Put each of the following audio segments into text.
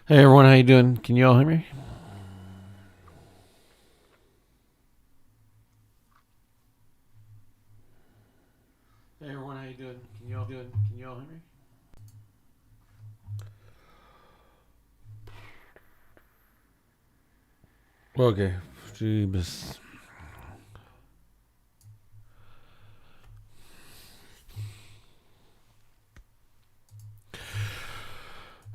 Hey everyone, how you doing? Can you all hear me? Hey everyone, how you doing? Can you all hear me? Okay. Jeebus.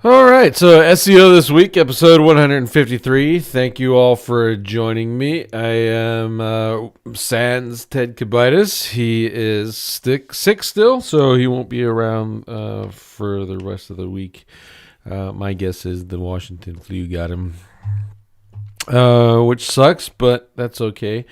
All right, so SEO this week, episode 153. Thank you all for joining me. I am Sans Ted Kabitis. He is sick still, so he won't be around for the rest of the week. My guess is the Washington flu got him, which sucks, but that's okay.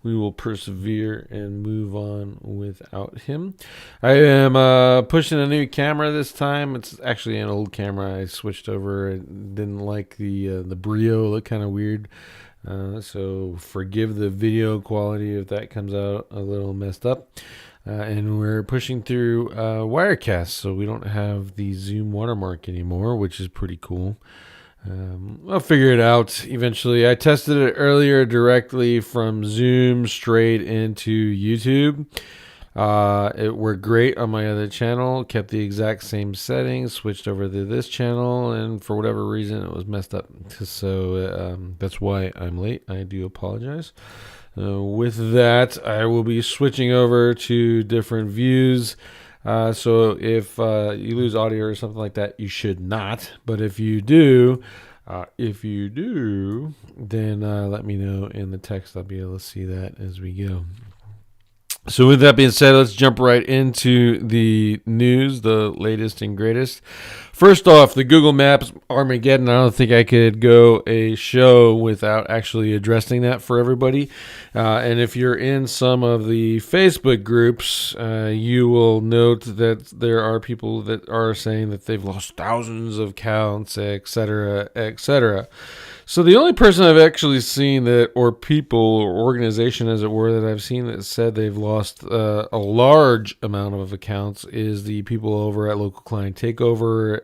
We will persevere and move on without him. I am pushing a new camera this time. It's actually an old camera. I switched over. I didn't like the Brio. Looked kind of weird. So forgive the video quality if that comes out a little messed up. And we're pushing through Wirecast, so we don't have the Zoom watermark anymore, which is pretty cool. I'll figure it out eventually. I tested it earlier directly from Zoom straight into YouTube. It worked great on my other channel, kept the exact same settings, switched over to this channel, and for whatever reason it was messed up. So that's why I'm late. I do apologize. With that, I will be switching over to different views. So if you lose audio or something like that, you should not. But if you do, then let me know in the text. I'll be able to see that as we go. So with that being said, let's jump right into the news, the latest and greatest. First off, the Google Maps Armageddon. I don't think I could go a show without actually addressing that for everybody. And if you're in some of the Facebook groups, you will note that there are people that are saying that they've lost thousands of accounts, etc., etc. So the only person I've actually seen that, or people, or organization as it were, that I've seen that said they've lost a large amount of accounts is the people over at Local Client Takeover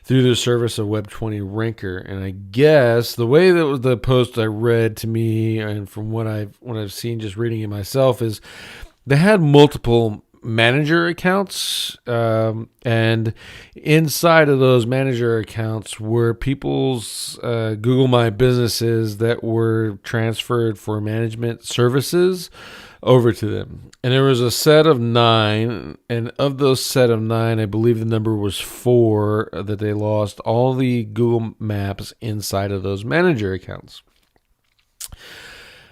through the service of Web20 Ranker. And I guess the way that the post I read to me, and from what I've seen just reading it myself, is they had multiple manager accounts, and inside of those manager accounts were people's Google My Businesses that were transferred for management services over to them. And there was a set of 9, and of those set of 9, I believe the number was 4 that they lost all the Google Maps inside of those manager accounts.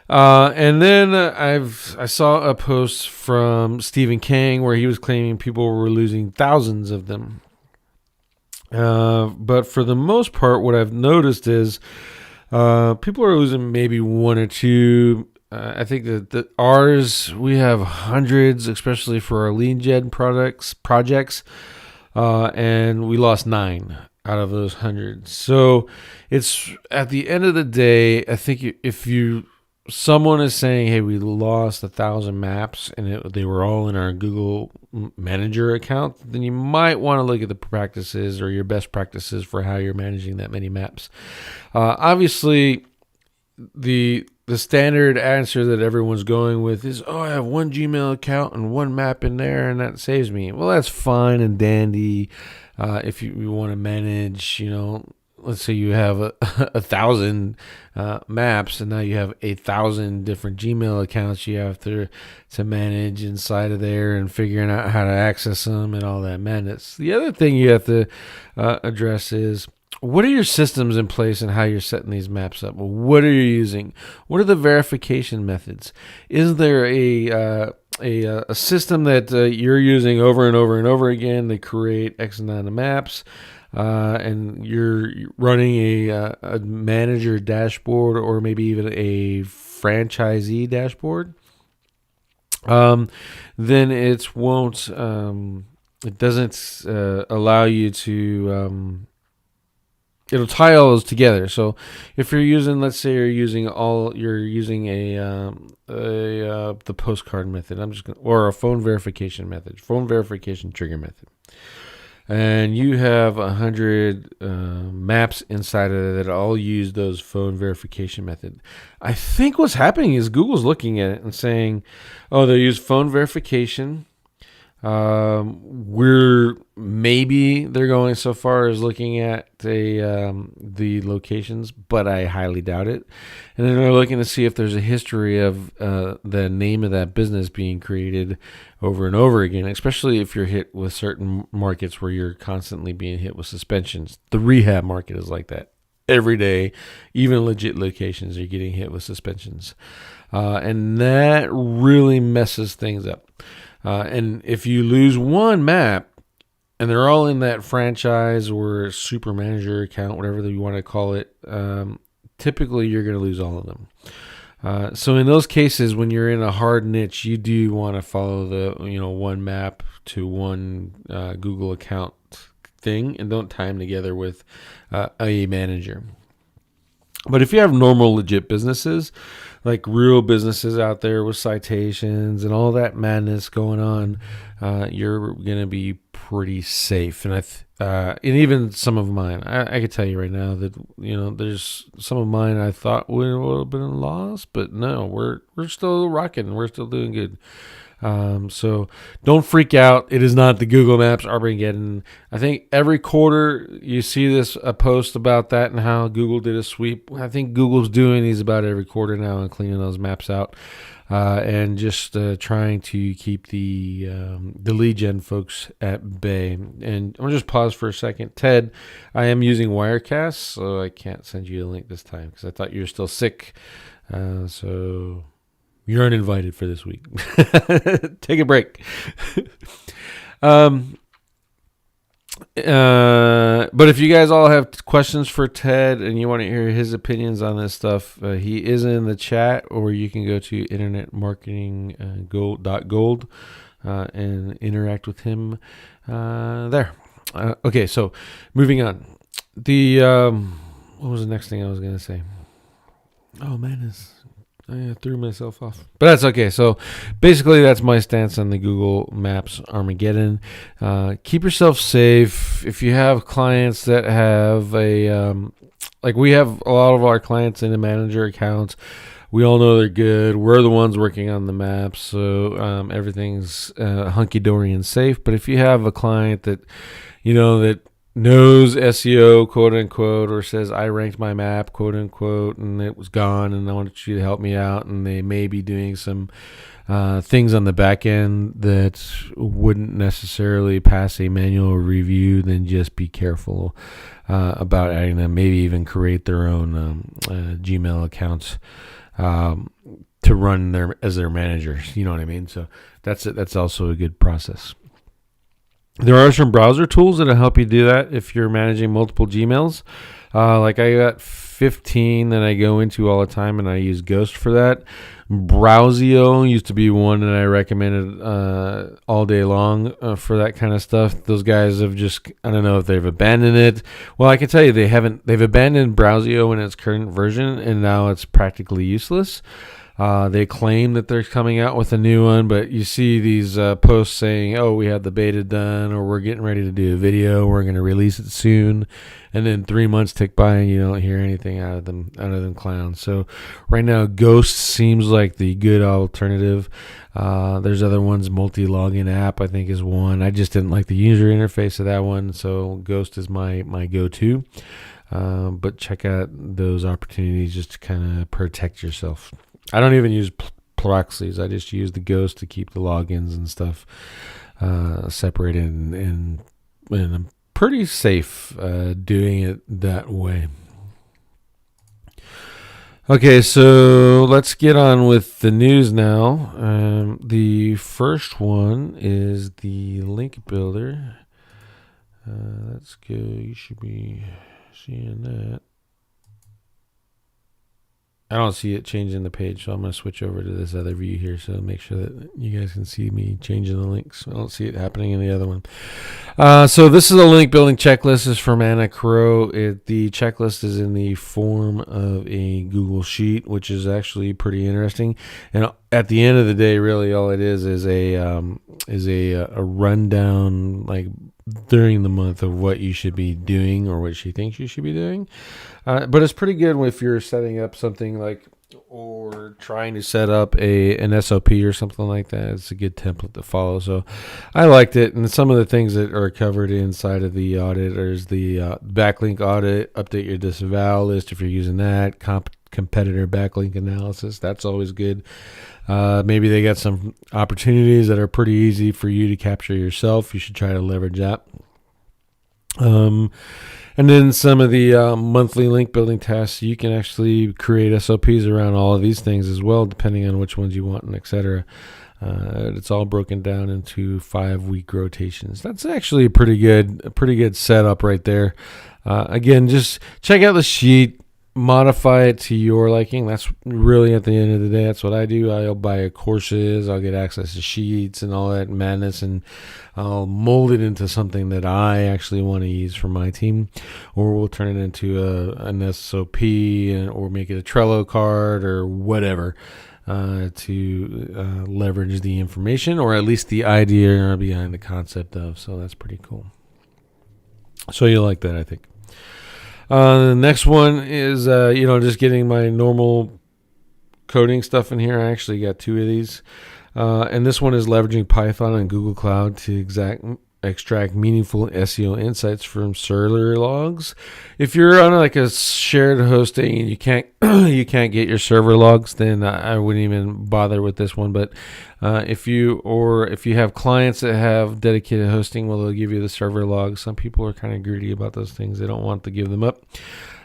And then I saw a post from Stephen King where he was claiming people were losing thousands of them. But for the most part, what I've noticed is people are losing maybe 1 or 2. I think that ours, we have hundreds, especially for our lead gen projects, and we lost 9 out of those hundreds. So it's at the end of the day, I think if someone is saying, hey, we lost 1,000 maps and they were all in our Google Manager account, then you might want to look at the practices or your best practices for how you're managing that many maps. Obviously, the standard answer that everyone's going with is, oh, I have one Gmail account and one map in there, and that saves me. Well, that's fine and dandy if you want to manage, let's say you have 1,000 maps, and now you have 1,000 different Gmail accounts you have to manage inside of there, and figuring out how to access them and all that madness. The other thing you have to address is, what are your systems in place and how you're setting these maps up? What are you using? What are the verification methods? Is there a system that you're using over and over and over again to create X amount of maps? And you're running a manager dashboard, or maybe even a franchisee dashboard, then it won't. It doesn't allow you to. It'll tie all those together. So if you're using, let's say you're using the postcard method, or a phone verification trigger method. and you have 100 maps inside of it that all use those phone verification method. I think what's happening is Google's looking at it and saying, oh, they use phone verification. They're going so far as looking at the locations, but I highly doubt it. And then they're looking to see if there's a history of the name of that business being created over and over again, especially if you're hit with certain markets where you're constantly being hit with suspensions. The rehab market is like that. Every day, even legit locations are getting hit with suspensions. And that really messes things up. And if you lose one map, and they're all in that franchise or super manager account, whatever you want to call it, typically you're going to lose all of them. So in those cases, when you're in a hard niche, you do want to follow the one map to one Google account thing, and don't tie them together with a manager. But if you have normal, legit businesses, like real businesses out there with citations and all that madness going on, you're going to be pretty safe. And and even some of mine, I could tell you right now that there's some of mine I thought would have been lost, but no, we're still rocking, we're still doing good. So don't freak out. It is not the Google Maps Armageddon. I think every quarter you see a post about that and how Google did a sweep. I think Google's doing these about every quarter now and cleaning those maps out, and just trying to keep the lead gen folks at bay. And I'm gonna just pause for a second. Ted, I am using Wirecast, so I can't send you a link this time because I thought you were still sick. So you're uninvited for this week. Take a break. But if you guys all have questions for Ted and you want to hear his opinions on this stuff, he is in the chat, or you can go to internetmarketinggold.gold and interact with him there. Okay, so moving on. What was the next thing I was going to say? Oh, man, I threw myself off. But that's okay. So basically that's my stance on the Google Maps Armageddon. Keep yourself safe. If you have clients that have like we have a lot of our clients in the manager accounts, we all know they're good. We're the ones working on the maps, so everything's hunky-dory and safe. But if you have a client that that knows SEO, quote unquote, or says I ranked my map, quote unquote, and it was gone, and I wanted you to help me out, and they may be doing some things on the back end that wouldn't necessarily pass a manual review, then just be careful about adding them. Maybe even create their own Gmail accounts to run as their managers. You know what I mean? So that's also a good process. There are some browser tools that'll help you do that if you're managing multiple Gmails. Like I got 15 that I go into all the time, and I use Ghost for that. Browsio used to be one that I recommended all day long for that kind of stuff. Those guys have just, I don't know if they've abandoned it. Well, I can tell you they haven't. They've abandoned Browsio in its current version, and now it's practically useless. They claim that they're coming out with a new one, but you see these posts saying, oh, we have the beta done, or we're getting ready to do a video, we're going to release it soon, and then 3 months tick by and you don't hear anything out of them clowns. So right now, Ghost seems like the good alternative. There's other ones. Multi-login app, I think, is one. I just didn't like the user interface of that one, so Ghost is my go-to. But check out those opportunities just to kind of protect yourself. I don't even use proxies. I just use the Ghost to keep the logins and stuff separated, and I'm pretty safe doing it that way. Okay, so let's get on with the news now. The first one is the link builder. Let's go. You should be seeing that. I don't see it changing the page, so I'm going to switch over to this other view here so make sure that you guys can see me changing the links. I don't see it happening in the other one. So this is a link building checklist. This is from Anna Crow. The checklist is in the form of a Google Sheet, which is actually pretty interesting. And at the end of the day, really all it is a rundown, like during the month of what you should be doing or what she thinks you should be doing. But it's pretty good if you're setting up something like, or trying to set up an SOP or something like that. It's a good template to follow. So I liked it. And some of the things that are covered inside of the audit is the backlink audit, update your disavow list if you're using that, competitor backlink analysis. That's always good. Maybe they got some opportunities that are pretty easy for you to capture yourself. You should try to leverage that. And then some of the monthly link building tasks, you can actually create SOPs around all of these things as well, depending on which ones you want and etc. It's all broken down into 5-week rotations. That's actually a pretty good setup right there. Again, just check out the sheet, modify it to your liking. That's really, at the end of the day, that's what I do. I'll buy courses, I'll get access to sheets and all that madness, and I'll mold it into something that I actually want to use for my team, or we'll turn it into an SOP, or make it a Trello card or whatever, to leverage the information, or at least the idea behind the concept of. So that's pretty cool. So you'll like that, I think. The next one is, just getting my normal coding stuff in here. I actually got 2 of these. And this one is leveraging Python and Google Cloud to extract meaningful SEO insights from server logs. If you're on like a shared hosting and you can't get your server logs, then I wouldn't even bother with this one. But if you have clients that have dedicated hosting, well, they'll give you the server logs. Some people are kind of greedy about those things. They don't want to give them up.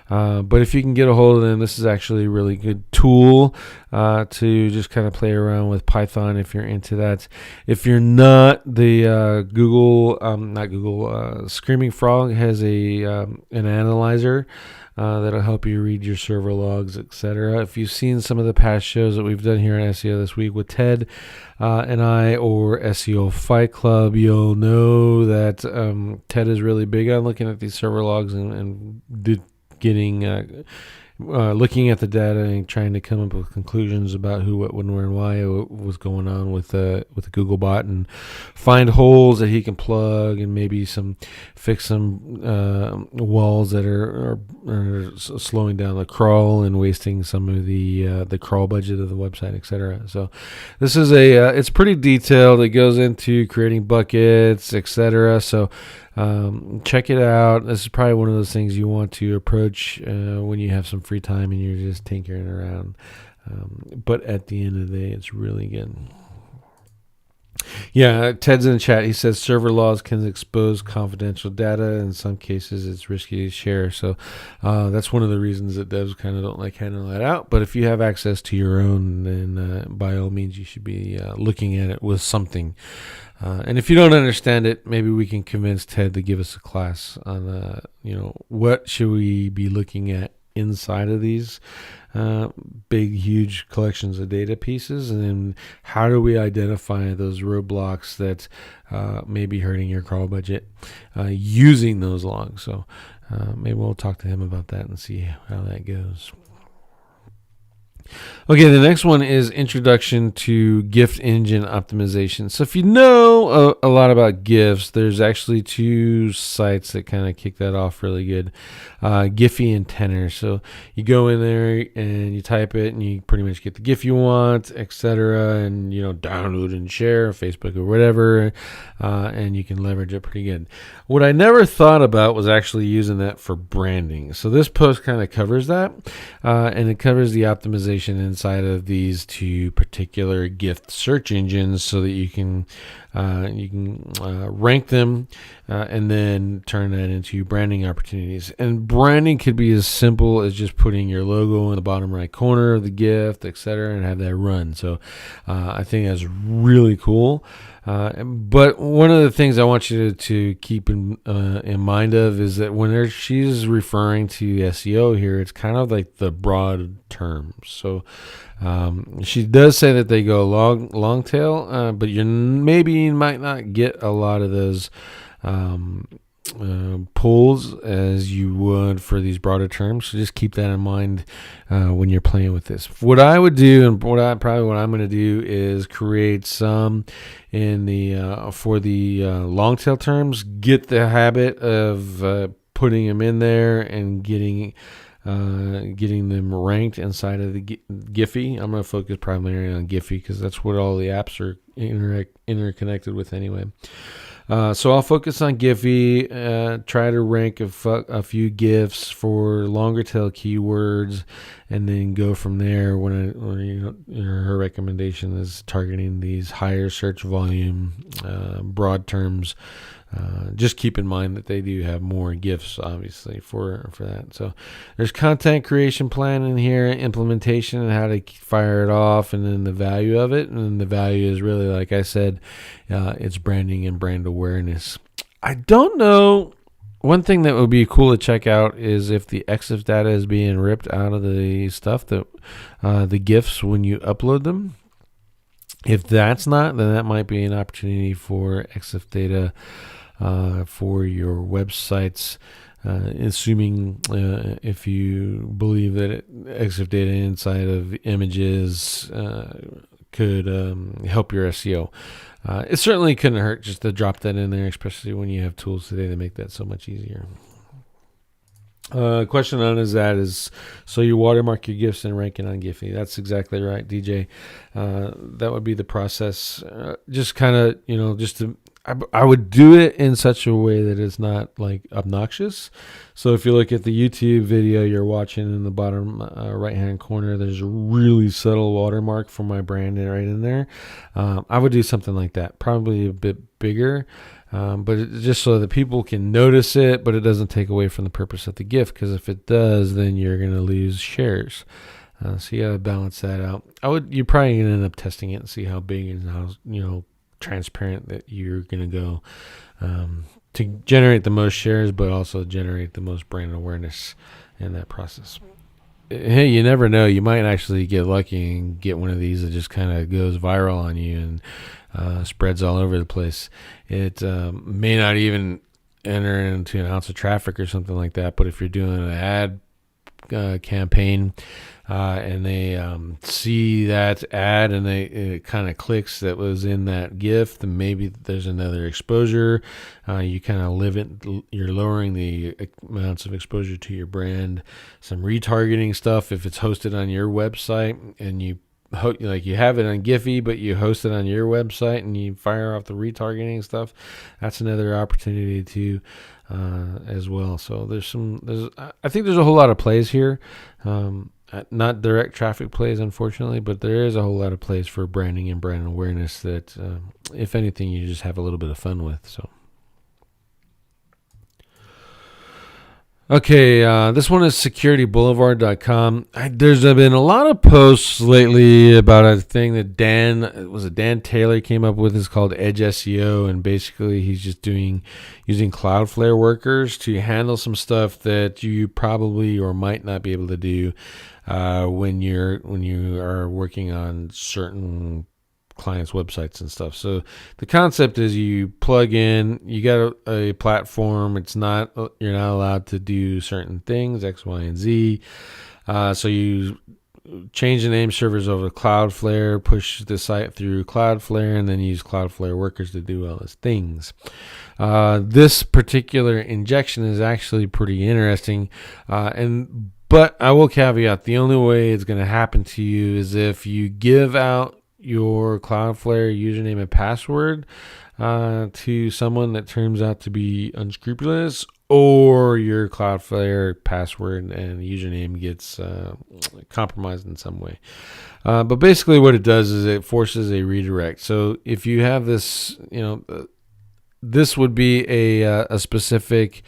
But if you can get a hold of them, this is actually a really good tool to just kind of play around with Python if you're into that. If you're not, the Screaming Frog has an analyzer that'll help you read your server logs, etc. If you've seen some of the past shows that we've done here on SEO This Week with Ted and I, or SEO Fight Club, you'll know that Ted is really big on looking at these server logs and looking at the data and trying to come up with conclusions about who, what, when, where, and why was going on with the Googlebot, and find holes that he can plug, and maybe fix some walls that are slowing down the crawl and wasting some of the crawl budget of the website, etc. So this is it's pretty detailed. It goes into creating buckets, etc. So check it out. This is probably one of those things you want to approach when you have some free time and you're just tinkering around. But at the end of the day, it's really good. Yeah, Ted's in the chat. He says server logs can expose confidential data. In some cases, it's risky to share. So that's one of the reasons that devs kind of don't like handling that out. But if you have access to your own, then by all means, you should be looking at it with something. And if you don't understand it, maybe we can convince Ted to give us a class on, what should we be looking at inside of these big, huge collections of data pieces, and then how do we identify those roadblocks that may be hurting your crawl budget using those logs. So maybe we'll talk to him about that and see how that goes. Okay, the next one is Introduction to GIF Engine Optimization. So if you know a lot about GIFs, there's actually 2 sites that kind of kick that off really good. Giphy and Tenor. So you go in there and you type it and you pretty much get the GIF you want, etc. And, download and share Facebook or whatever. And you can leverage it pretty good. What I never thought about was actually using that for branding. So this post kind of covers that. And it covers the optimization inside of these 2 particular GIF search engines so that you can rank them and then turn that into branding opportunities. And branding could be as simple as just putting your logo in the bottom right corner of the GIF, etc., and have that run. So I think that's really cool. But one of the things I want you to keep in mind of is that when she's referring to SEO here, it's kind of like the broad terms. So she does say that they go long tail, but you might not get a lot of those pulls as you would for these broader terms. So just keep that in mind when you're playing with this. What I would do, and what I'm going to do, is create some in the for the long tail terms. Get the habit of putting them in there and getting them ranked inside of the Giphy. I'm going to focus primarily on Giphy because that's what all the apps are interconnected with anyway. So I'll focus on Giphy, try to rank a few GIFs for longer tail keywords, and then go from there. Her recommendation is targeting these higher search volume, broad terms. Just keep in mind that they do have more GIFs, obviously, for that. So there's content creation plan in here, implementation, and how to fire it off, and then the value of it. And then the value is really, like I said, it's branding and brand awareness. I don't know. One thing that would be cool to check out is if the EXIF data is being ripped out of the stuff, that the GIFs when you upload them. If that's not, then that might be an opportunity for EXIF data for your websites, assuming if you believe that EXIF data inside of images could help your SEO. It certainly couldn't hurt just to drop that in there, especially when you have tools today to make that so much easier. Question on is so you watermark your GIFs and rank it on Giphy. That's exactly right, DJ. That would be the process. Just kind of, I would do it in such a way that it's not like obnoxious. So if you look at the YouTube video you're watching in the bottom right hand corner, there's a really subtle watermark for my brand right in there. I would do something like that, probably a bit bigger. But just so that people can notice it, but it doesn't take away from the purpose of the GIF, because if it does, then you're going to lose shares. So you got to balance that out. You're probably going to end up testing it and see how big and how transparent that you're going to go to generate the most shares, but also generate the most brand awareness in that process. Hey, you never know. You might actually get lucky and get one of these that just kind of goes viral on you and spreads all over the place. It may not even enter into an ounce of traffic or something like that, but if you're doing an ad campaign and they see that ad and it kind of clicks that was in that GIF, then maybe there's another exposure. You kind of you're lowering the amounts of exposure to your brand. Some retargeting stuff if it's hosted on your website and you have it on Giphy, but you host it on your website and you fire off the retargeting stuff. That's another opportunity too, as well. So I think there's a whole lot of plays here. Not direct traffic plays, unfortunately, but there is a whole lot of plays for branding and brand awareness that, if anything, you just have a little bit of fun with. So. Okay, this one is securityboulevard.com. There's been a lot of posts lately about a thing that Dan Taylor came up with. It's called Edge SEO, and basically he's just using Cloudflare workers to handle some stuff that you probably or might not be able to do when you are working on certain clients' websites and stuff. So the concept is you plug in, you got a platform. You're not allowed to do certain things, X, Y, and Z. So you change the name servers over to Cloudflare, push the site through Cloudflare, and then use Cloudflare workers to do all those things. This particular injection is actually pretty interesting. But I will caveat, the only way it's going to happen to you is if you give out your Cloudflare username and password to someone that turns out to be unscrupulous, or your Cloudflare password and username gets compromised in some way. But basically what it does is it forces a redirect. So if you have this, this would be a specific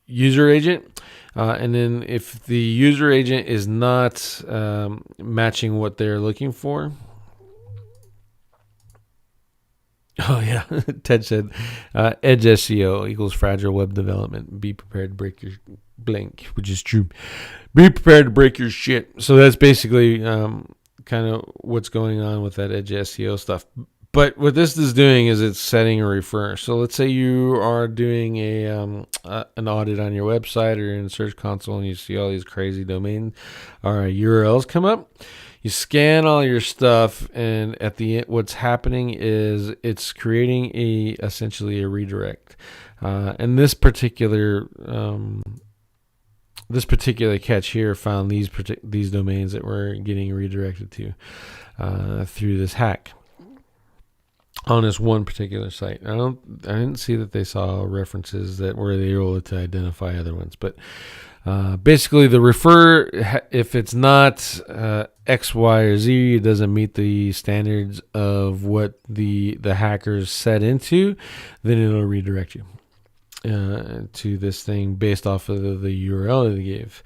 user agent. And then if the user agent is not matching what they're looking for. Oh, yeah. Ted said, Edge SEO equals fragile web development. Be prepared to break your blank, which is true. Be prepared to break your shit. So that's basically kind of what's going on with that Edge SEO stuff. But what this is doing is it's setting a refer. So let's say you are doing an audit on your website or in Search Console, and you see all these crazy domain or URLs come up. You scan all your stuff, and at the end, what's happening is it's creating essentially a redirect. And this particular catch here found these domains that were getting redirected to through this hack on this one particular site. I didn't see that they saw references that were they were able to identify other ones, but basically the refer, if it's not X, Y, or Z, it doesn't meet the standards of what the hackers set into, then it'll redirect you to this thing based off of the URL that they gave.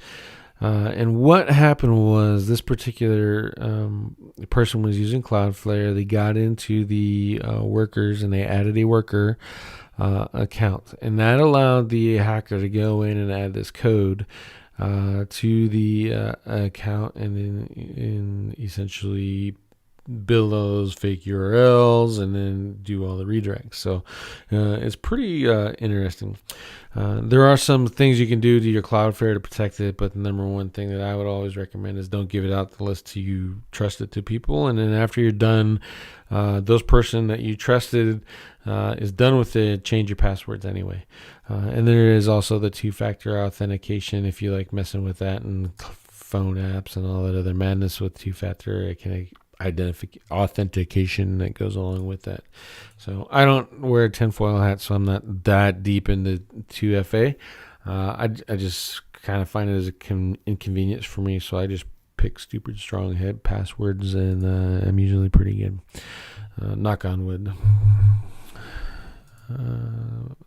And what happened was this particular person was using Cloudflare. They got into the workers and they added a worker account, and that allowed the hacker to go in and add this code to the account, and then essentially build all those fake URLs and then do all the redirects. So it's pretty interesting. There are some things you can do to your Cloudflare to protect it, but the number one thing that I would always recommend is don't give it out unless you trust it to people. And then after you're done, those person that you trusted is done with it, change your passwords anyway. And there is also the two-factor authentication if you like messing with that, and phone apps and all that other madness with two-factor authentication that goes along with that. So I don't wear a tinfoil hat, so I'm not that deep into 2FA. I just kind of find it as an inconvenience for me, so I just pick stupid strong head passwords, and I'm usually pretty good. Knock on wood.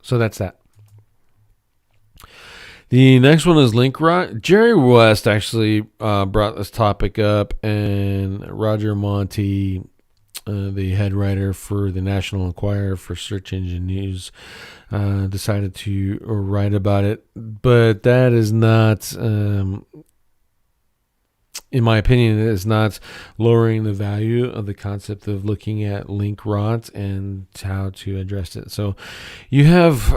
So that's that. The next one is link rot. Jerry West actually brought this topic up, and Roger Monti, the head writer for the National Enquirer for Search Engine News, decided to write about it. But that is not, in my opinion, it is not lowering the value of the concept of looking at link rot and how to address it. So you have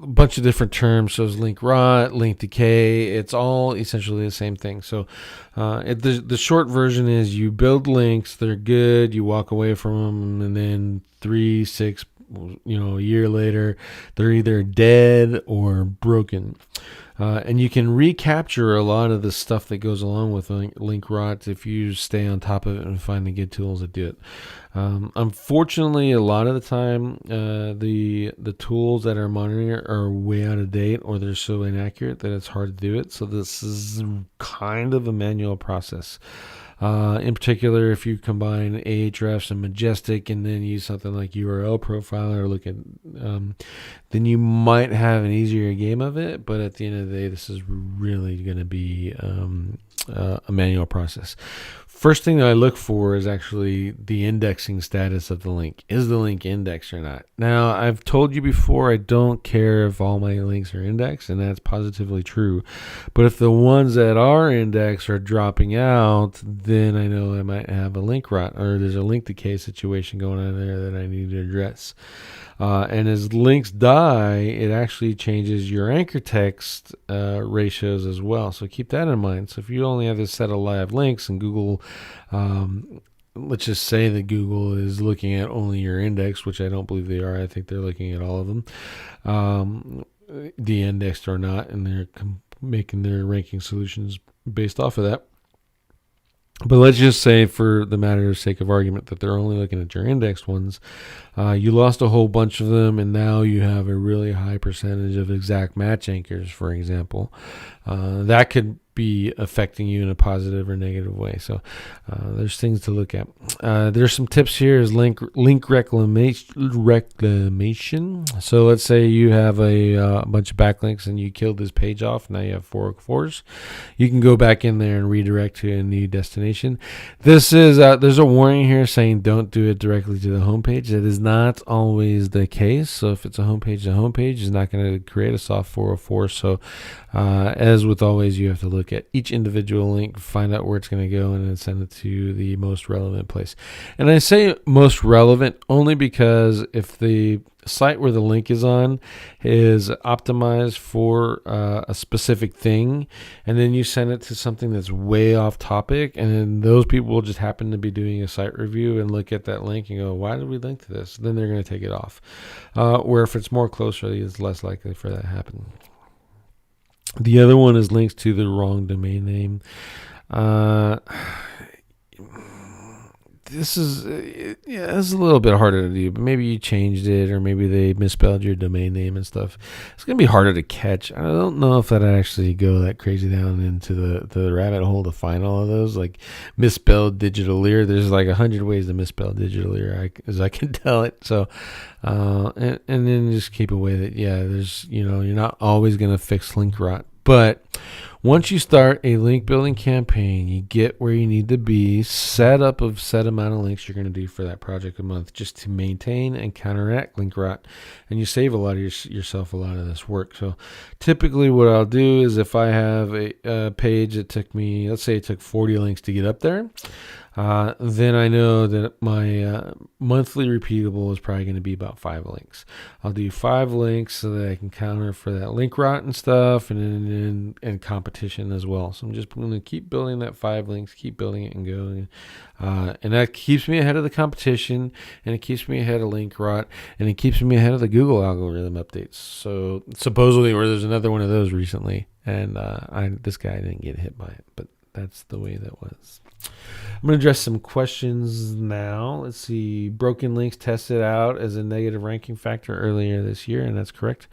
a bunch of different terms. So it's link rot, link decay. It's all essentially the same thing. So the short version is you build links, they're good, you walk away from them, and then 3, 6, a year later, they're either dead or broken. And you can recapture a lot of the stuff that goes along with link rot if you stay on top of it and find the good tools that do it. Unfortunately, a lot of the time, the tools that are monitoring it are way out of date, or they're so inaccurate that it's hard to do it. So this is kind of a manual process. In particular, if you combine Ahrefs and Majestic and then use something like URL Profiler, or look at, then you might have an easier game of it. But at the end of the day, this is really going to be a manual process. First thing that I look for is actually the indexing status of the link. Is the link indexed or not? Now, I've told you before, I don't care if all my links are indexed, and that's positively true. But if the ones that are indexed are dropping out, then I know I might have a link rot, or there's a link decay situation going on there that I need to address. And as links die, it actually changes your anchor text ratios as well. So keep that in mind. So if you only have this set of live links and Google, let's just say that Google is looking at only your index, which I don't believe they are. I think they're looking at all of them, de-indexed or not, and they're making their ranking solutions based off of that. But let's just say, for the matter of sake of argument, that they're only looking at your indexed ones. You lost a whole bunch of them, and now you have a really high percentage of exact match anchors, for example. That could be affecting you in a positive or negative way. So there's things to look at. There's some tips here. Is link reclamation. So let's say you have a bunch of backlinks and you killed this page off. Now you have 404s. You can go back in there and redirect to a new destination. This is there's a warning here saying don't do it directly to the homepage. It is not always the case. So if it's a homepage, the homepage is not going to create a soft 404. So as with always, you have to look look at each individual link, find out where it's going to go, and then send it to the most relevant place. And I say most relevant only because if the site where the link is on is optimized for a specific thing, and then you send it to something that's way off topic, and then those people will just happen to be doing a site review and look at that link and go, why did we link to this? Then they're going to take it off. Where if it's more closely, it's less likely for that to happen. The other one is links to the wrong domain name. This is a little bit harder to do, but maybe you changed it, or maybe they misspelled your domain name and stuff. It's gonna be harder to catch. I don't know if that actually go that crazy down into the rabbit hole to find all of those, like misspelled digital ear. There's like 100 ways to misspell digital ear, as I can tell it. So, and then just keep away that there's you're not always gonna fix link rot, but once you start a link building campaign, you get where you need to be, set up a set amount of links you're going to do for that project a month just to maintain and counteract link rot, and you save a lot of yourself a lot of this work. So typically what I'll do is if I have a page that took me, let's say it took 40 links to get up there, then I know that my monthly repeatable is probably going to be about 5 links. I'll do 5 links so that I can counter for that link rot and stuff, and competition as well. So I'm just going to keep building that 5 links, keep building it and going. And that keeps me ahead of the competition, and it keeps me ahead of link rot, and it keeps me ahead of the Google algorithm updates. So supposedly, or there's another one of those recently, and this guy didn't get hit by it, but that's the way that was. I'm going to address some questions now. Let's see. Broken links tested out as a negative ranking factor earlier this year, and that's correct.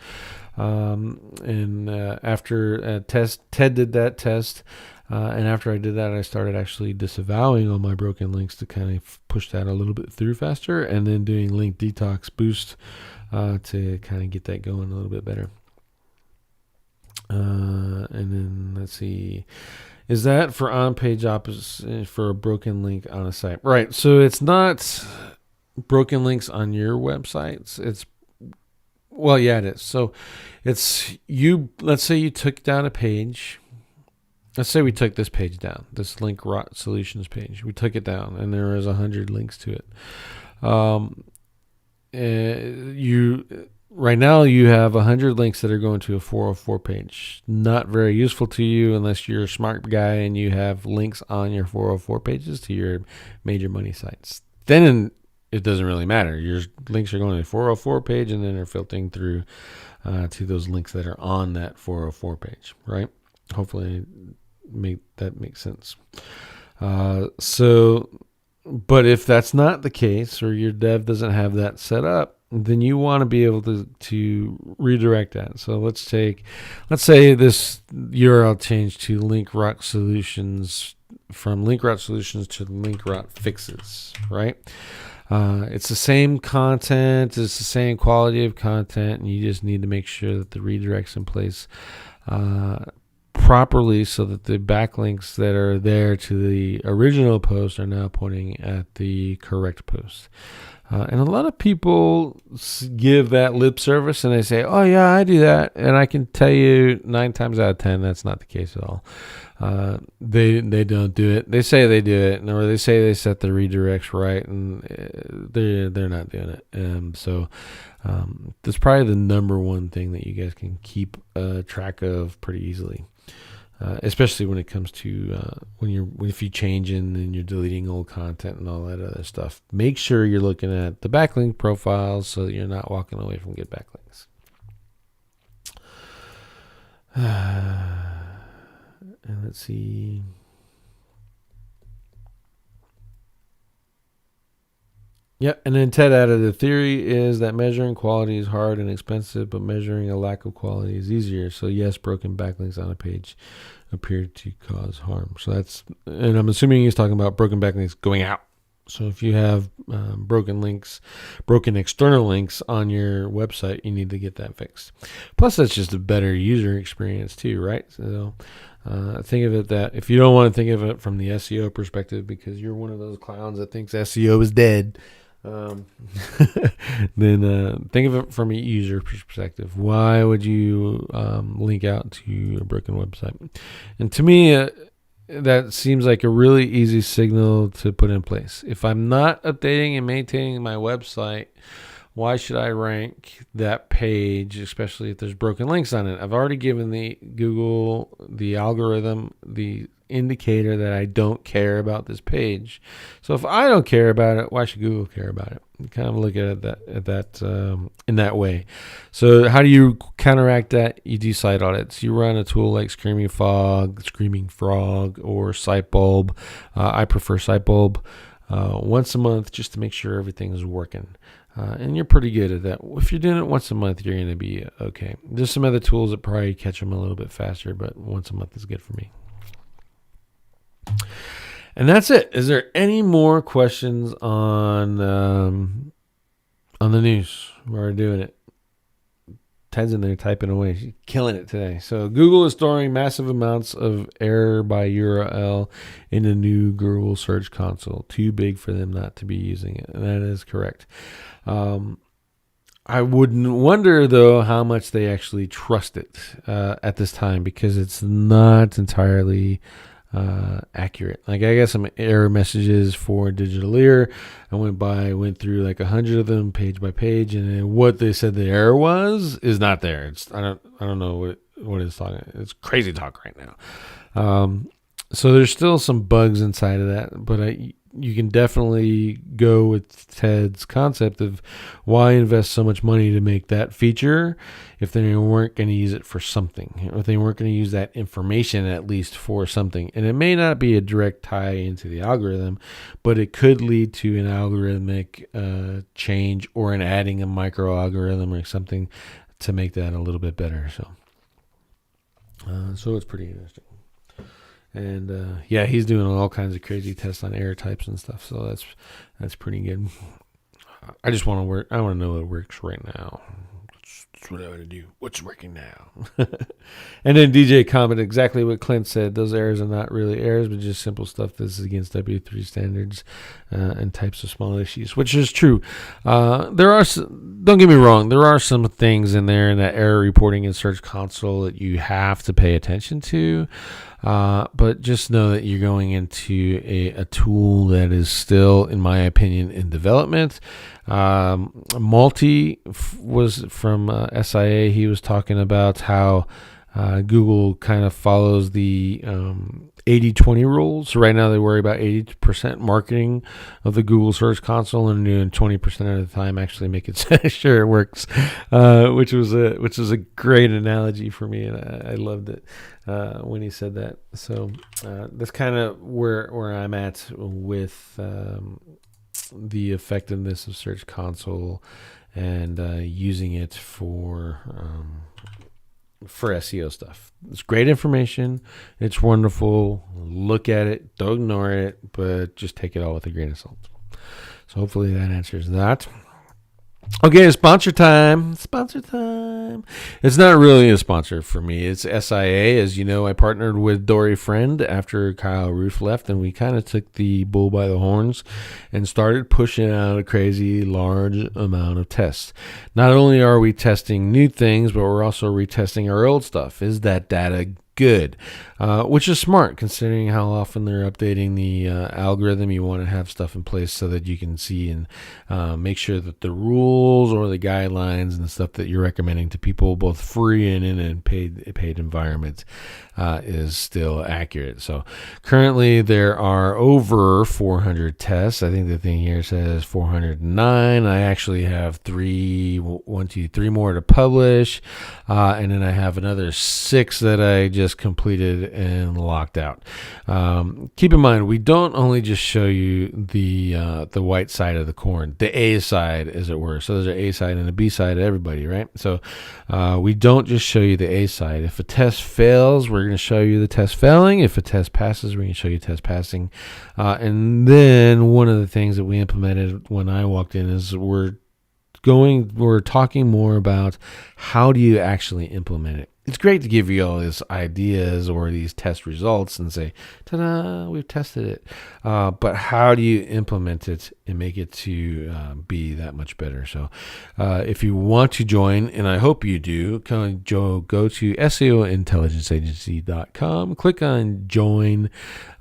After a test, Ted did that test, and after I did that, I started actually disavowing all my broken links to kind of push that a little bit through faster, and then doing link detox boost to kind of get that going a little bit better. And then let's see. Is that for on-page opposite for a broken link on a site? Right. So it's not broken links on your websites. It is. So it's you. Let's say you took down a page. Let's say we took this page down, this link rot solutions page. We took it down, and there was 100 links to it. Right now, you have 100 links that are going to a 404 page. Not very useful to you unless you're a smart guy and you have links on your 404 pages to your major money sites. Then it doesn't really matter. Your links are going to the 404 page, and then they're filtering through to those links that are on that 404 page, right? Hopefully that makes sense. But if that's not the case, or your dev doesn't have that set up, then you want to be able to redirect that. So let's say this URL changed to link rot solutions, from link rot solutions to link rot fixes, right? It's the same content, it's the same quality of content, and you just need to make sure that the redirect's in place properly so that the backlinks that are there to the original post are now pointing at the correct post. And a lot of people give that lip service and they say, oh yeah, I do that. And I can tell you 9 times out of 10, that's not the case at all. They don't do it. They say they do it, or they say they set the redirects right, and they're not doing it. That's probably the number one thing that you guys can keep track of pretty easily. Especially when it comes to if you change and you're deleting old content and all that other stuff. Make sure you're looking at the backlink profiles so that you're not walking away from good backlinks. And let's see. Yep, and then Ted added, the theory is that measuring quality is hard and expensive, but measuring a lack of quality is easier. So yes, broken backlinks on a page appear to cause harm. So and I'm assuming he's talking about broken backlinks going out. So if you have broken external links on your website, you need to get that fixed. Plus, that's just a better user experience too, right? So think of it that if you don't want to think of it from the SEO perspective, because you're one of those clowns that thinks SEO is dead, um, then think of it from a user perspective. Why would you link out to a broken website? And to me, that seems like a really easy signal to put in place. If I'm not updating and maintaining my website, why should I rank that page, especially if there's broken links on it? I've already given the Google, the algorithm, the indicator that I don't care about this page. So if I don't care about it, why should Google care about it? You kind of look at that in that way. So how do you counteract that? You do site audits. You run a tool like Screaming Frog, or Sitebulb. I prefer Sitebulb once a month just to make sure everything is working. And you're pretty good at that. If you're doing it once a month, you're going to be okay. There's some other tools that probably catch them a little bit faster, but once a month is good for me. And that's it. Is there any more questions on the news? We're doing it. Ted's in there typing away. She's killing it today. So Google is storing massive amounts of error by URL in the new Google Search Console. Too big for them not to be using it. And that is correct. I wouldn't wonder, though, how much they actually trust it at this time, because it's not entirely accurate. Like, I got some error messages for Digital Ear. I went through like 100 of them page by page, and then what they said the error was is not there. I don't know what it's talking. It's crazy talk right now. So there's still some bugs inside of that, but you can definitely go with Ted's concept of why invest so much money to make that feature if they weren't going to use it for something, or if they weren't going to use that information at least for something. And it may not be a direct tie into the algorithm, but it could lead to an algorithmic change, or an adding a micro algorithm or something to make that a little bit better. So it's pretty interesting. And he's doing all kinds of crazy tests on error types and stuff. So that's pretty good. I just want to work. I want to know what works right now. That's what I want to do. What's working now? And then DJ commented exactly what Clint said. Those errors are not really errors, but just simple stuff. This is against W3 standards and types of small issues, which is true. Don't get me wrong. There are some things in there in that error reporting in Search Console that you have to pay attention to. But just know that you're going into a tool that is still, in my opinion, in development. Multi was from SIA. He was talking about how Google kind of follows the 80-20 rule. So right now they worry about 80% marketing of the Google Search Console, and doing 20% of the time actually making sure it works, which is a great analogy for me, and I loved it when he said that. So that's kind of where I'm at with the effectiveness of Search Console and using it for SEO stuff. It's great information. It's wonderful. Look at it. Don't ignore it, but just take it all with a grain of salt. So hopefully that answers that. Okay, sponsor time. It's not really a sponsor for me. It's SIA. As you know, I partnered with Dory Friend after Kyle Roof left, and we kind of took the bull by the horns and started pushing out a crazy large amount of tests. Not only are we testing new things, but we're also retesting our old stuff. Is that data good? Which is smart, considering how often they're updating the algorithm. You want to have stuff in place so that you can see and make sure that the rules or the guidelines and stuff that you're recommending to people, both free and in paid environments, is still accurate. So currently there are over 400 tests. I think the thing here says 409. I actually have three more to publish, and then I have another 6 that I just completed and locked out. Keep in mind, we don't only just show you the white side of the corn, the A side, as it were. So there's an A side and a B side of everybody, right? So we don't just show you the A side. If a test fails, we're going to show you the test failing. If a test passes, we're going to show you test passing. And then one of the things that we implemented when I walked in is we're talking more about how do you actually implement it. it's great to give you all these ideas or these test results and say, ta-da, we've tested it. But how do you implement it and make it to be that much better? So if you want to join, and I hope you do, go to SEOintelligenceagency.com, click on join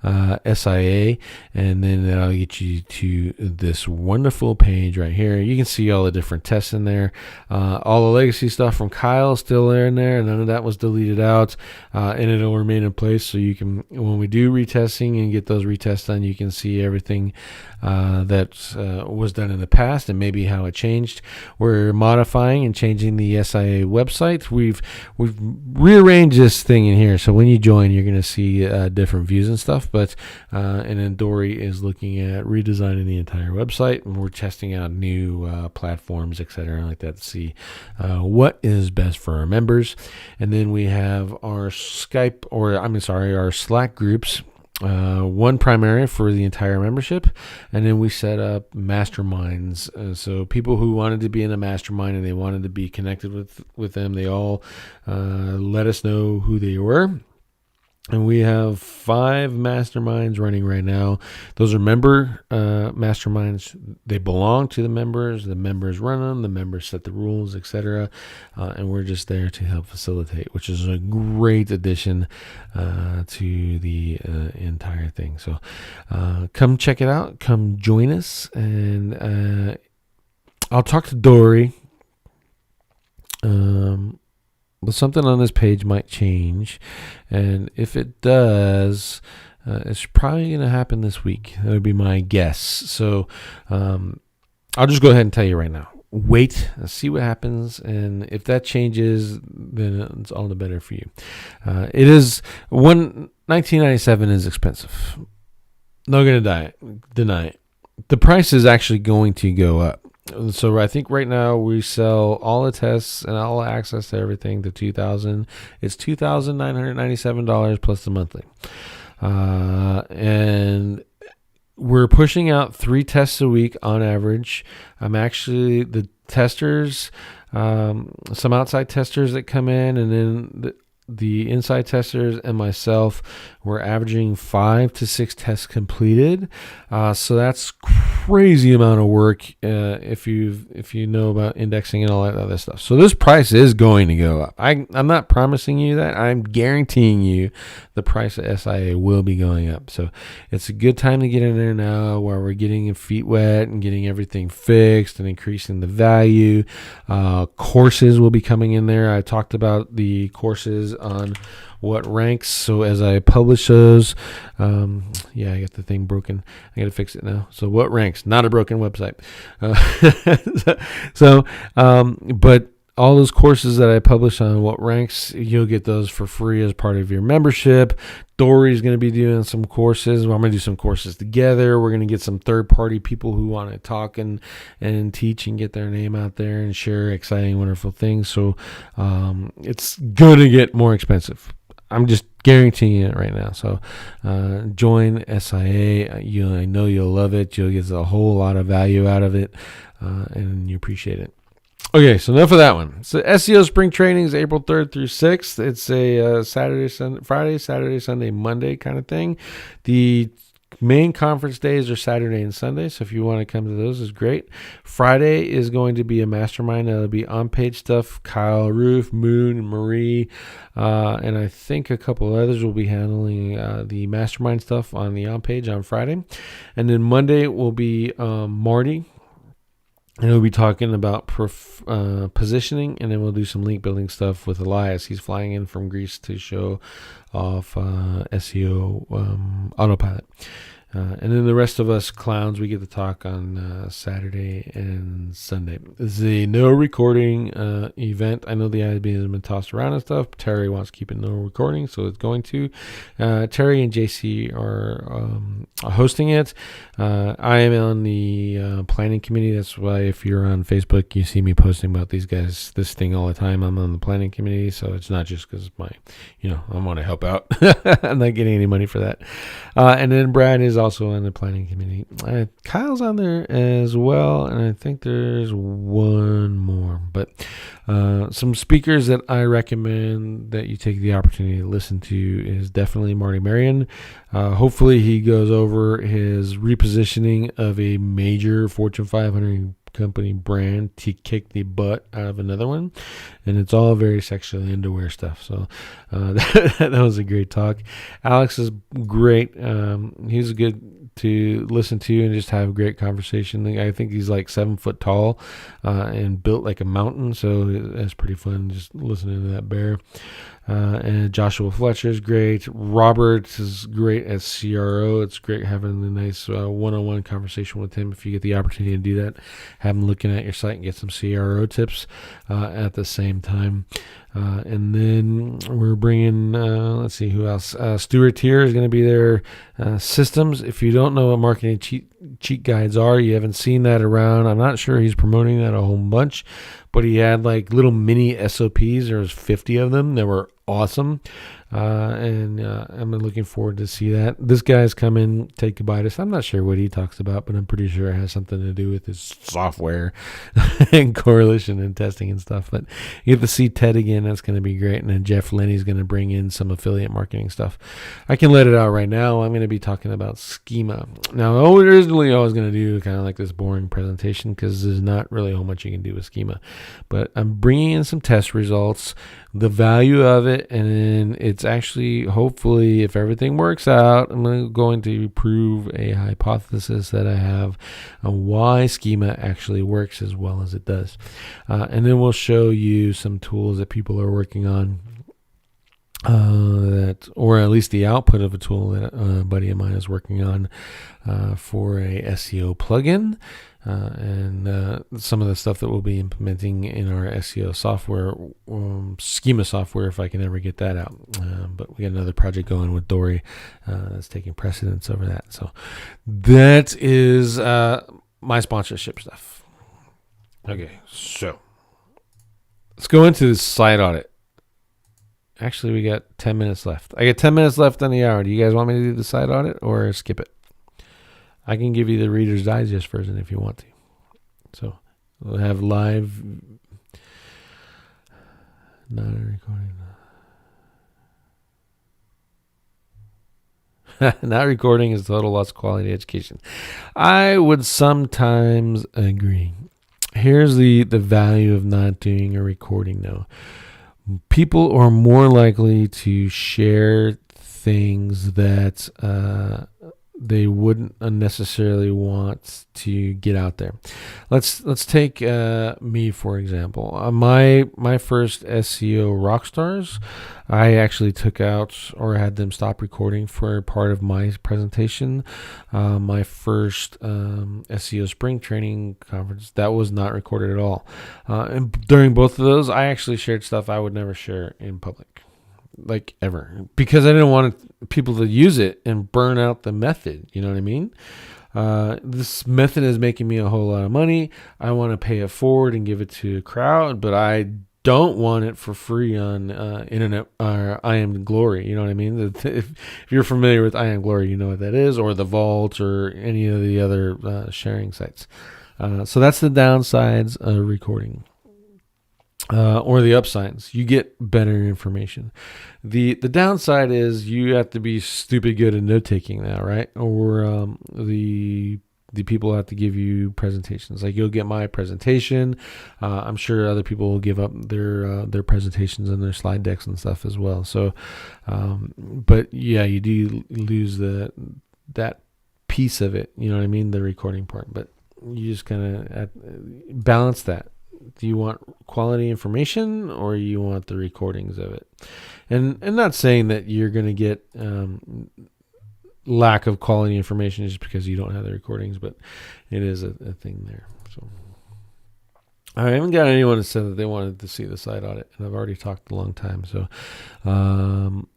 SIA, and then that'll get you to this wonderful page right here. You can see all the different tests in there. All the legacy stuff from Kyle is still there in there. None of that was deleted out, and it'll remain in place. So you can, when we do retesting and get those retests done, you can see everything that was done in the past and maybe how it changed. We're modifying and changing the SIA website. We've rearranged this thing in here, so when you join, you're going to see different views and stuff. But and then Dory is looking at redesigning the entire website, and we're testing out new platforms, etc., like that, to see what is best for our members. And then we have our our Slack groups. One primary for the entire membership, and then we set up masterminds. So people who wanted to be in a mastermind and they wanted to be connected with them, they all let us know who they were. And we have 5 masterminds running right now. Those are member masterminds. They belong to the members. The members run them. The members set the rules, etc. And we're just there to help facilitate, which is a great addition to the entire thing. So come check it out. Come join us. And I'll talk to Dory. But something on this page might change, and if it does, it's probably going to happen this week. That would be my guess. So I'll just go ahead and tell you right now. Wait and see what happens, and if that changes, then it's all the better for you. It is $19.97 is expensive. Not going to deny it. The price is actually going to go up. So I think right now we sell all the tests and all access to everything to $2,000. It's $2,997 plus the monthly, and we're pushing out 3 tests a week on average. I'm actually the testers, some outside testers that come in, and then the inside testers and myself, we're averaging 5 to 6 tests completed. So that's crazy amount of work if you know about indexing and all that other stuff. So this price is going to go up. I'm not promising you that. I'm guaranteeing you the price of SIA will be going up. So it's a good time to get in there now while we're getting your feet wet and getting everything fixed and increasing the value. Courses will be coming in there. I talked about the courses on what ranks. So as I publish those, I got the thing broken. I got to fix it now. So what ranks? Not a broken website. But all those courses that I publish on what ranks, you'll get those for free as part of your membership. Dory's going to be doing some courses. I'm going to do some courses together. We're going to get some third-party people who want to talk and teach and get their name out there and share exciting, wonderful things. So it's going to get more expensive. I'm just guaranteeing it right now. So join SIA. I know you'll love it. You'll get a whole lot of value out of it, and you appreciate it. Okay, so enough of that one. So SEO Spring Training is April 3rd through 6th. It's a Friday, Saturday, Sunday, Monday kind of thing. The main conference days are Saturday and Sunday, so if you want to come to those, is great. Friday is going to be a mastermind. It'll be on-page stuff. Kyle, Roof, Moon, Marie, and I think a couple others will be handling the mastermind stuff on the on-page on Friday. And then Monday will be Marty. And we'll be talking about positioning, and then we'll do some link building stuff with Elias. He's flying in from Greece to show off SEO Autopilot. And then the rest of us clowns, we get to talk on Saturday and Sunday. This is a no recording event. I know the idea has been tossed around and stuff. Terry wants to keep it no recording, so it's going to. Terry and JC are hosting it. I am on the planning committee. That's why if you're on Facebook, you see me posting about these guys, this thing all the time. I'm on the planning committee, so it's not just because I want to help out. I'm not getting any money for that. And then Brad is also on the planning committee. Kyle's on there as well, and I think there's one more. But some speakers that I recommend that you take the opportunity to listen to is definitely Marty Marion. Hopefully he goes over his repositioning of a major Fortune 500 company brand to kick the butt out of another one, and it's all very sexually underwear stuff. So that was a great talk. Alex is great. He's good to listen to and just have a great conversation. I think he's like 7 foot tall and built like a mountain, so that's pretty fun just listening to that bear. And Joshua Fletcher is great. Robert is great as CRO. It's great having a nice one-on-one conversation with him. If you get the opportunity to do that, have him looking at your site and get some CRO tips at the same time. And then we're bringing, let's see who else. Stuart here is going to be there. Systems. If you don't know what marketing cheat guides are, you haven't seen that around. I'm not sure he's promoting that a whole bunch, but he had like little mini SOPs. There was 50 of them that were awesome. And I'm looking forward to see that. This guy's come in, take goodbye to us. I'm not sure what he talks about, but I'm pretty sure it has something to do with his software and correlation and testing and stuff. But you get to see Ted again. That's going to be great. And then Jeff Lenny's going to bring in some affiliate marketing stuff. I can let it out right now. I'm going to be talking about schema. Now, originally I was going to do kind of like this boring presentation because there's not really how much you can do with schema. But I'm bringing in some test results, the value of it, and then it's actually, hopefully, if everything works out, I'm going to prove a hypothesis that I have on why schema actually works as well as it does. And then we'll show you some tools that people are working on, that, or at least the output of a tool that a buddy of mine is working on for a SEO plugin. And some of the stuff that we'll be implementing in our SEO software, schema software, if I can ever get that out. But we got another project going with Dory that's taking precedence over that. So that is my sponsorship stuff. Okay, so let's go into the site audit. Actually, we got 10 minutes left. I got 10 minutes left on the hour. Do you guys want me to do the site audit or skip it? I can give you the Reader's Digest version if you want to. So we'll have live, not recording. Not recording is total loss of quality education. I would sometimes agree. Here's the value of not doing a recording though. People are more likely to share things that they wouldn't unnecessarily want to get out there. Let's take me for example. My first SEO rock stars, I actually took out or had them stop recording for part of my presentation. My first SEO spring training conference, that was not recorded at all. And during both of those, I actually shared stuff I would never share in public. Like ever, because I didn't want people to use it and burn out the method. You know what I mean? This method is making me a whole lot of money. I want to pay it forward and give it to a crowd, but I don't want it for free on internet or I Am Glory. You know what I mean? If you're familiar with I Am Glory, you know what that is, or the Vault or any of the other sharing sites. So that's the downsides of recording. Or the upsides, you get better information. The downside is you have to be stupid good at note taking now, right? Or the people have to give you presentations. Like you'll get my presentation. I'm sure other people will give up their presentations and their slide decks and stuff as well. So, but yeah, you do lose that piece of it. You know what I mean? The recording part, but you just kind of balance that. Do you want quality information or you want the recordings of it? And not saying that you're going to get lack of quality information just because you don't have the recordings, but it is a thing there. So I haven't got anyone that said that they wanted to see the site audit, and I've already talked a long time. So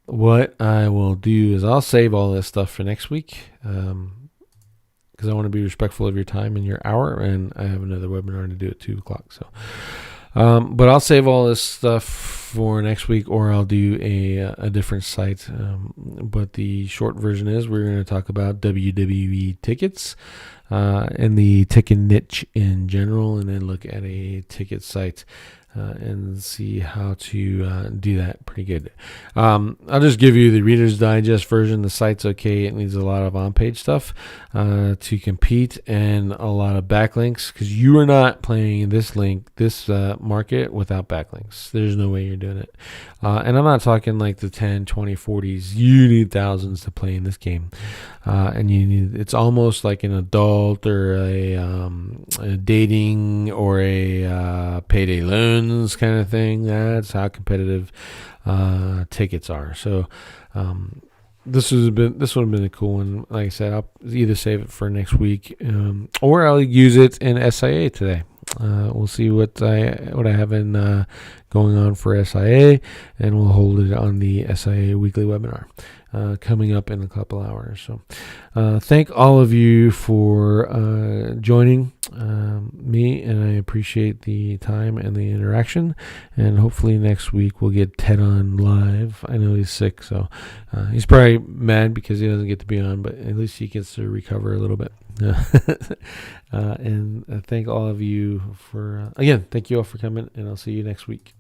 what I will do is I'll save all this stuff for next week. Because I want to be respectful of your time and your hour, and I have another webinar to do at 2:00. So But I'll save all this stuff for next week, or I'll do a different site. But the short version is we're going to talk about WWE tickets and the ticket niche in general, and then look at a ticket site and see how to do that pretty good. I'll just give you the Reader's Digest version. The site's okay. It needs a lot of on-page stuff to compete, and a lot of backlinks, because you are not playing this market without backlinks. There's no way you're doing it. And I'm not talking like the 10, 20, 40s. You need thousands to play in this game. And it's almost like an adult or a dating or a payday loans kind of thing. That's how competitive tickets are. So this would have been a cool one. Like I said, I'll either save it for next week or I'll use it in SIA today. We'll see what I have in going on for SIA, and we'll hold it on the SIA weekly webinar coming up in a couple hours. So thank all of you for joining me, and I appreciate the time and the interaction, and hopefully next week we'll get Ted on live. I know he's sick, so he's probably mad because he doesn't get to be on, but at least he gets to recover a little bit. And thank all of you for again, thank you all for coming, and I'll see you next week.